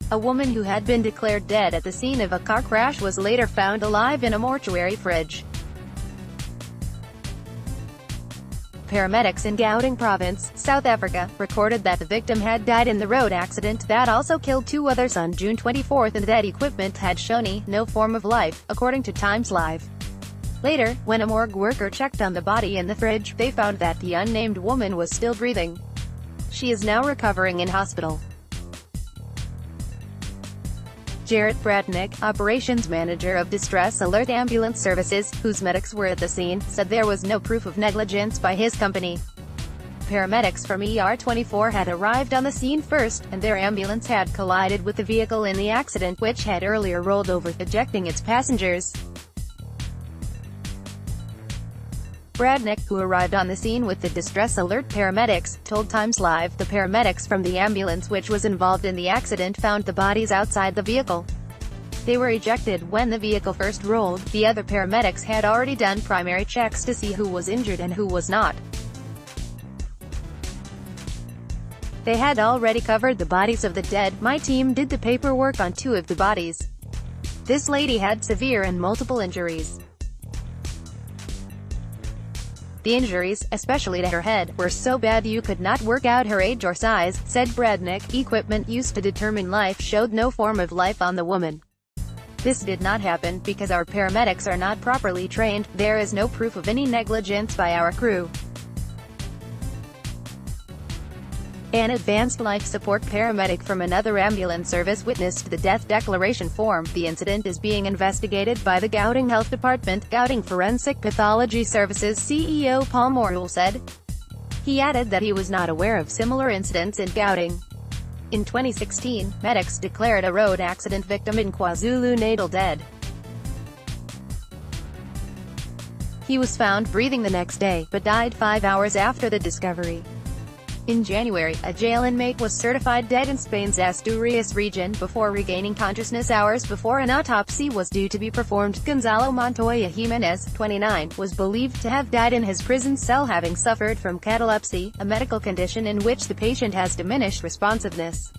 A woman who had been declared dead at the scene of a car crash was later found alive in a mortuary fridge. Paramedics in Gauteng Province, South Africa, recorded that the victim had died in the road accident that also killed 2 others on June 24 and that equipment had shown no form of life, according to Times Live. Later, when a morgue worker checked on the body in the fridge, they found that the unnamed woman was still breathing. She is now recovering in hospital. Jarrett Bradnick, operations manager of Distress Alert Ambulance Services, whose medics were at the scene, said there was no proof of negligence by his company. Paramedics from ER24 had arrived on the scene first, and their ambulance had collided with the vehicle in the accident, which had earlier rolled over, ejecting its passengers. Bradnick, who arrived on the scene with the Distress Alert paramedics, told Times Live the paramedics from the ambulance which was involved in the accident found the bodies outside the vehicle. They were ejected when the vehicle first rolled. The other paramedics had already done primary checks to see who was injured and who was not. They had already covered the bodies of the dead. My team did the paperwork on 2 of the bodies. This lady had severe and multiple injuries. The injuries, especially to her head, were so bad you could not work out her age or size, said Bradnick. Equipment used to determine life showed no form of life on the woman. This did not happen because our paramedics are not properly trained. There is no proof of any negligence by our crew. An advanced life support paramedic from another ambulance service witnessed the death declaration form. The incident is being investigated by the Gauteng Health Department. Gauteng Forensic Pathology Services CEO Paul Morgue said. He added that he was not aware of similar incidents in Gauteng. In 2016, medics declared a road accident victim in KwaZulu-Natal dead. He was found breathing the next day, but died 5 hours after the discovery. In January, a jail inmate was certified dead in Spain's Asturias region before regaining consciousness hours before an autopsy was due to be performed. Gonzalo Montoya Jimenez, 29, was believed to have died in his prison cell having suffered from catalepsy, a medical condition in which the patient has diminished responsiveness.